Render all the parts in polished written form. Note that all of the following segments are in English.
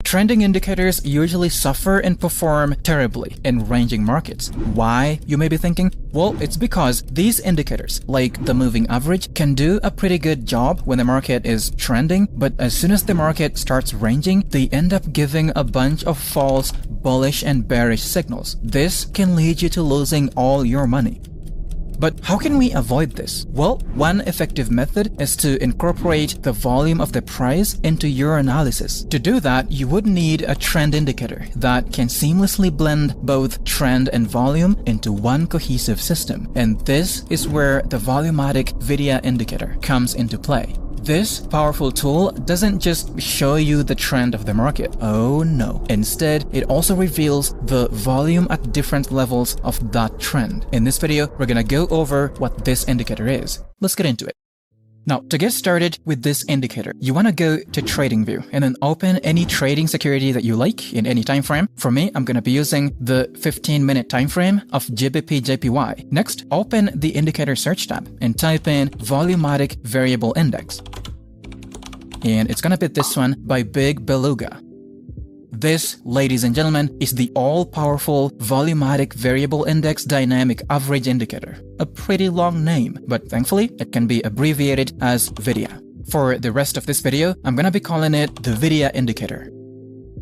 Trending indicators usually suffer and perform terribly in ranging markets. Why, you may be thinking? Well, it's because these indicators, like the moving average, can do a pretty good job when the market is trending, but as soon as the market starts ranging, they end up giving a bunch of false bullish and bearish signals. This can lead you to losing all your money. But how can we avoid this? Well, one effective method is to incorporate the volume of the price into your analysis. To do that, you would need a trend indicator that can seamlessly blend both trend and volume into one cohesive system. And this is where the volumatic VIDIA indicator comes into play. This powerful tool doesn't just show you the trend of the market. Oh no. Instead, it also reveals the volume at different levels of that trend. In this video, we're gonna go over what this indicator is. Let's get into it. Now, to get started with this indicator, you want to go to TradingView and then open any trading security that you like in any time frame. For me, I'm going to be using the 15-minute time frame of GBP/JPY. Next, open the indicator search tab and type in Volumatic Variable Index. And it's going to be this one by Big Beluga. This, ladies and gentlemen, is the all-powerful Volumatic Variable Index Dynamic Average Indicator. A pretty long name, but thankfully, it can be abbreviated as VIDIA. For the rest of this video, I'm gonna be calling it the VIDIA Indicator.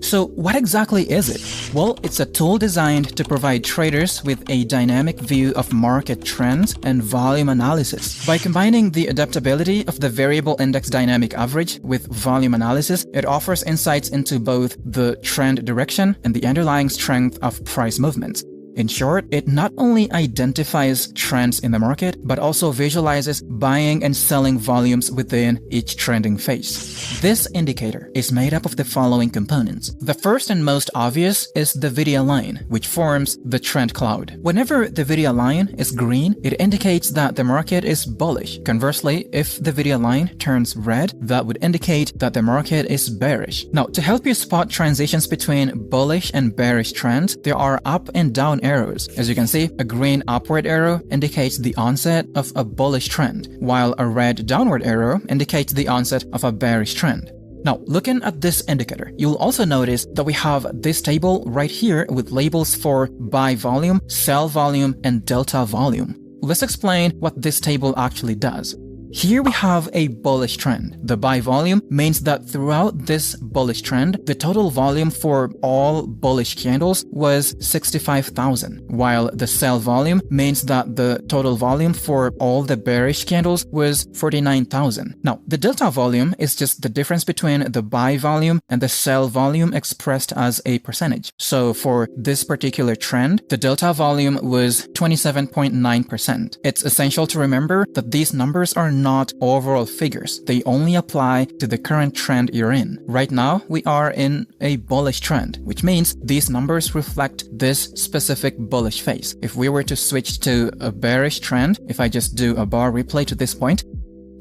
So what exactly is it? Well, it's a tool designed to provide traders with a dynamic view of market trends and volume analysis. By combining the adaptability of the variable index dynamic average with volume analysis, it offers insights into both the trend direction and the underlying strength of price movements. In short, it not only identifies trends in the market, but also visualizes buying and selling volumes within each trending phase. This indicator is made up of the following components. The first and most obvious is the VIDIA line, which forms the trend cloud. Whenever the VIDIA line is green, it indicates that the market is bullish. Conversely, if the VIDIA line turns red, that would indicate that the market is bearish. Now, to help you spot transitions between bullish and bearish trends, there are up and down arrows. As you can see, a green upward arrow indicates the onset of a bullish trend, while a red downward arrow indicates the onset of a bearish trend. Now, looking at this indicator, you'll also notice that we have this table right here with labels for buy volume, sell volume, and delta volume. Let's explain what this table actually does. Here we have a bullish trend. The buy volume means that throughout this bullish trend, the total volume for all bullish candles was 65,000, while the sell volume means that the total volume for all the bearish candles was 49,000. Now, the delta volume is just the difference between the buy volume and the sell volume expressed as a percentage. So for this particular trend, the delta volume was 27.9%. It's essential to remember that these numbers are not overall figures. They only apply to the current trend you're in. Right now, we are in a bullish trend, which means these numbers reflect this specific bullish phase. If we were to switch to a bearish trend, if I just do a bar replay to this point,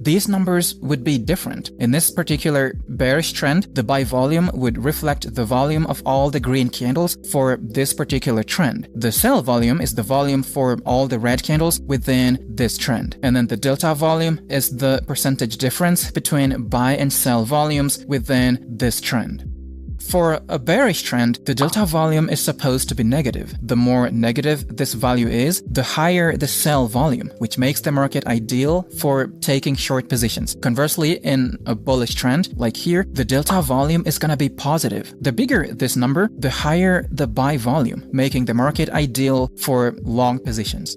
these numbers would be different. In this particular bearish trend, the buy volume would reflect the volume of all the green candles for this particular trend. The sell volume is the volume for all the red candles within this trend. And then the delta volume is the percentage difference between buy and sell volumes within this trend. For a bearish trend, the delta volume is supposed to be negative. The more negative this value is, the higher the sell volume, which makes the market ideal for taking short positions. Conversely, in a bullish trend, like here, the delta volume is going to be positive. The bigger this number, the higher the buy volume, making the market ideal for long positions.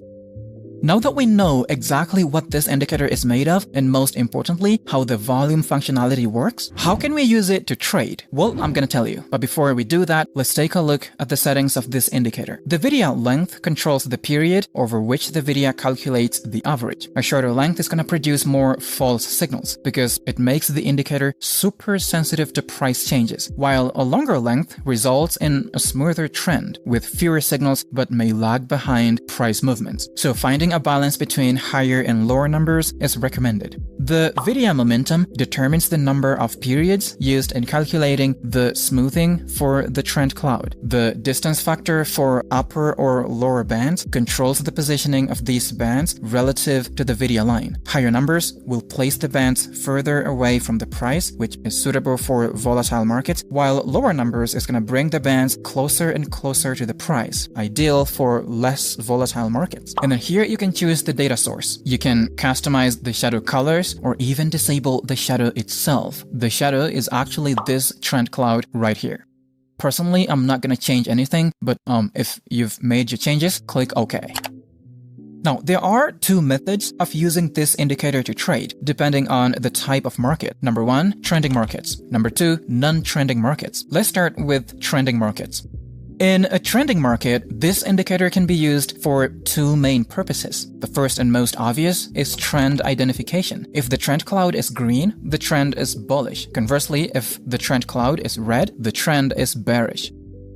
Now that we know exactly what this indicator is made of, and most importantly, how the volume functionality works, how can we use it to trade? Well, I'm gonna tell you. But before we do that, let's take a look at the settings of this indicator. The VIDIA length controls the period over which the VIDIA calculates the average. A shorter length is gonna produce more false signals because it makes the indicator super sensitive to price changes, while a longer length results in a smoother trend with fewer signals but may lag behind price movements. So finding keeping a balance between higher and lower numbers is recommended. The VDM momentum determines the number of periods used in calculating the smoothing for the trend cloud. The distance factor for upper or lower bands controls the positioning of these bands relative to the VDM line. Higher numbers will place the bands further away from the price, which is suitable for volatile markets, while lower numbers is going to bring the bands closer and closer to the price, ideal for less volatile markets. And then here you can choose the data source. You can customize the shadow colors or even disable the shadow itself. The shadow is actually this trend cloud right here. Personally, I'm not going to change anything, but if you've made your changes, click OK. Now, there are two methods of using this indicator to trade, depending on the type of market. Number one, trending markets. Number two, non-trending markets. Let's start with trending markets. In a trending market, this indicator can be used for two main purposes. The first and most obvious is trend identification. If the trend cloud is green, the trend is bullish. Conversely, if the trend cloud is red, the trend is bearish.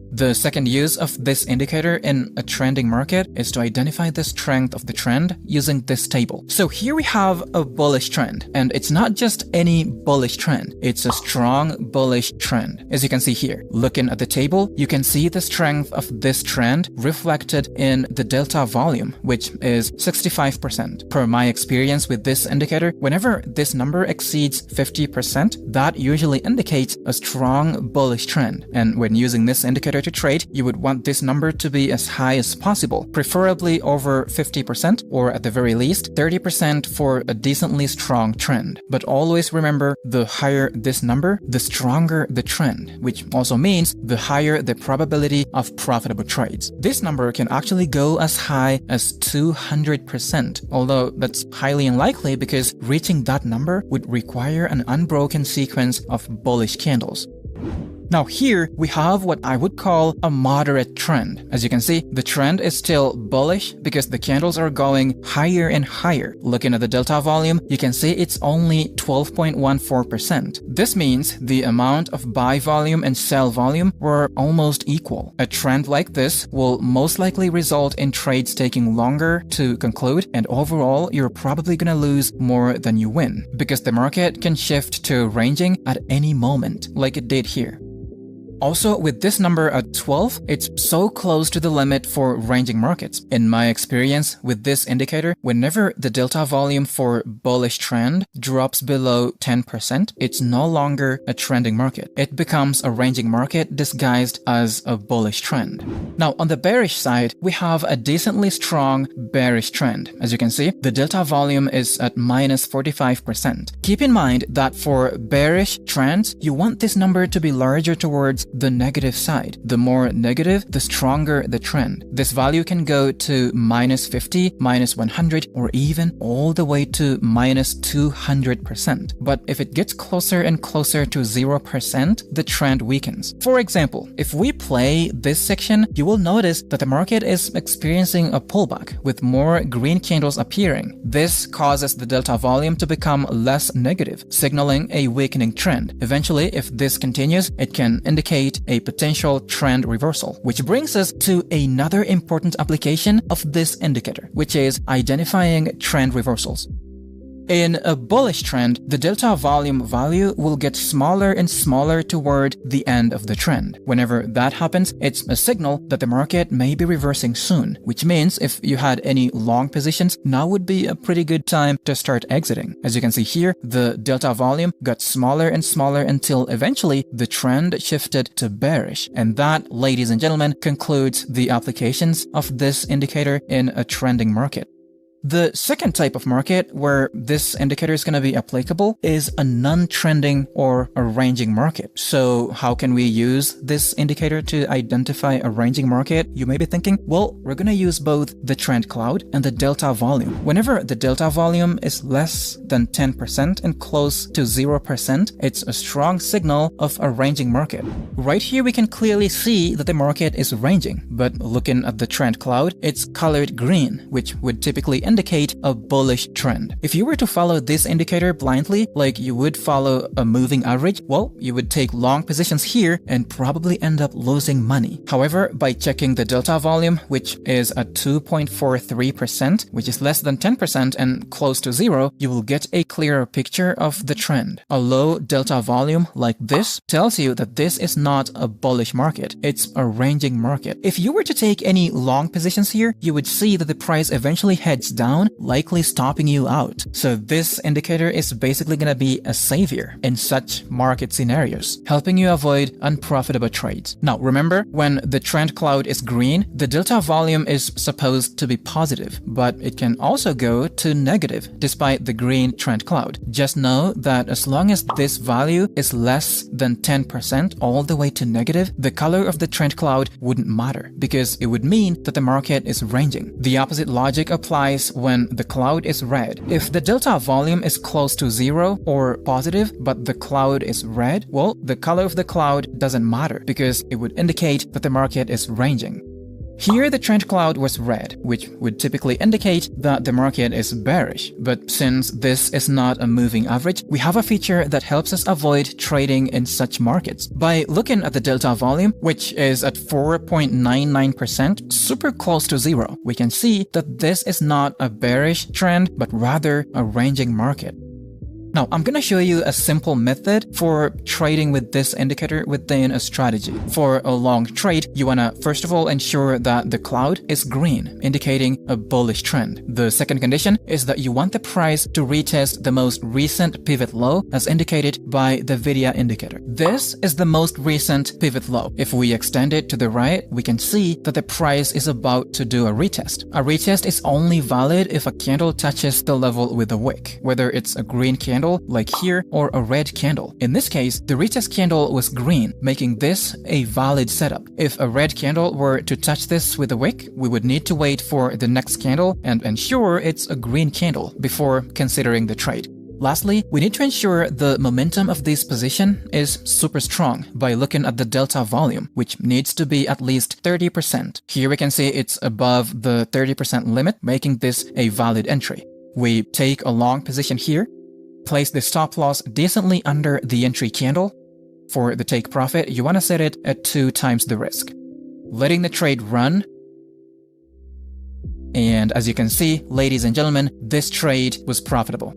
The second use of this indicator in a trending market is to identify the strength of the trend using this table. So here we have a bullish trend, and it's not just any bullish trend, it's a strong bullish trend. As you can see here, looking at the table, you can see the strength of this trend reflected in the delta volume, which is 65%. Per my experience with this indicator, whenever this number exceeds 50%, that usually indicates a strong bullish trend. And when using this indicator to trade, you would want this number to be as high as possible, preferably over 50% or at the very least 30% for a decently strong trend. But always remember, the higher this number, the stronger the trend, which also means the higher the probability of profitable trades. This number can actually go as high as 200%, although that's highly unlikely because reaching that number would require an unbroken sequence of bullish candles. Now here we have what I would call a moderate trend. As you can see, the trend is still bullish because the candles are going higher and higher. Looking at the delta volume, you can see it's only 12.14%. This means the amount of buy volume and sell volume were almost equal. A trend like this will most likely result in trades taking longer to conclude, and overall you're probably gonna lose more than you win because the market can shift to ranging at any moment, like it did here. Also, with this number at 12, it's so close to the limit for ranging markets. In my experience with this indicator, whenever the delta volume for bullish trend drops below 10%, it's no longer a trending market. It becomes a ranging market disguised as a bullish trend. Now, on the bearish side, we have a decently strong bearish trend. As you can see, the delta volume is at minus 45%. Keep in mind that for bearish trends, you want this number to be larger towards the negative side. The more negative, the stronger the trend. This value can go to minus 50, minus 100, or even all the way to minus 200%. But if it gets closer and closer to 0%, the trend weakens. For example, if we play this section, you will notice that the market is experiencing a pullback with more green candles appearing. This causes the delta volume to become less negative, signaling a weakening trend. Eventually, if this continues, it can indicate a potential trend reversal, which brings us to another important application of this indicator, which is identifying trend reversals. In a bullish trend, the delta volume value will get smaller and smaller toward the end of the trend. Whenever that happens, it's a signal that the market may be reversing soon, which means if you had any long positions, now would be a pretty good time to start exiting. As you can see here, the delta volume got smaller and smaller until eventually the trend shifted to bearish. And that, ladies and gentlemen, concludes the applications of this indicator in a trending market. The second type of market where this indicator is going to be applicable is a non-trending or a ranging market. So how can we use this indicator to identify a ranging market? You may be thinking, well, we're going to use both the trend cloud and the delta volume. Whenever the delta volume is less than 10% and close to 0%, it's a strong signal of a ranging market. Right here, we can clearly see that the market is ranging, but looking at the trend cloud, it's colored green, which would typically indicate indicate a bullish trend. If you were to follow this indicator blindly, like you would follow a moving average, well, you would take long positions here and probably end up losing money. However, by checking the delta volume, which is at 2.43%, which is less than 10% and close to zero, you will get a clearer picture of the trend. A low delta volume like this tells you that this is not a bullish market, it's a ranging market. If you were to take any long positions here, you would see that the price eventually heads down, likely stopping you out. So this indicator is basically going to be a savior in such market scenarios, helping you avoid unprofitable trades. Now remember, when the trend cloud is green, the delta volume is supposed to be positive, but it can also go to negative despite the green trend cloud. Just know that as long as this value is less than 10% all the way to negative, the color of the trend cloud wouldn't matter because it would mean that the market is ranging. The opposite logic applies when the cloud is red. If the delta volume is close to zero or positive, but the cloud is red, well, the color of the cloud doesn't matter because it would indicate that the market is ranging. Here the trend cloud was red, which would typically indicate that the market is bearish. But since this is not a moving average, we have a feature that helps us avoid trading in such markets. By looking at the delta volume, which is at 4.99%, super close to zero, we can see that this is not a bearish trend, but rather a ranging market. Now, I'm going to show you a simple method for trading with this indicator within a strategy. For a long trade, you want to first of all ensure that the cloud is green, indicating a bullish trend. The second condition is that you want the price to retest the most recent pivot low as indicated by the VIDIA indicator. This is the most recent pivot low. If we extend it to the right, we can see that the price is about to do a retest. A retest is only valid if a candle touches the level with a wick, whether it's a green candle like here or a red candle. In this case, the retest candle was green, making this a valid setup. If a red candle were to touch this with a wick, we would need to wait for the next candle and ensure it's a green candle before considering the trade. Lastly, we need to ensure the momentum of this position is super strong by looking at the delta volume, which needs to be at least 30%. Here we can see it's above the 30% limit, making this a valid entry. We take a long position here, place the stop loss decently under the entry candle. For the take profit, you want to set it at 2 times the risk. Letting the trade run. And as you can see, ladies and gentlemen, this trade was profitable.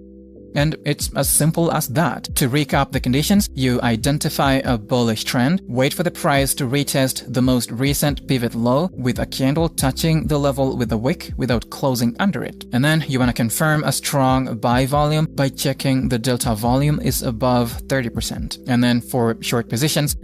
And it's as simple as that. To recap the conditions, you identify a bullish trend, wait for the price to retest the most recent pivot low with a candle touching the level with a wick without closing under it. And then you want to confirm a strong buy volume by checking the delta volume is above 30%. And then for short positions,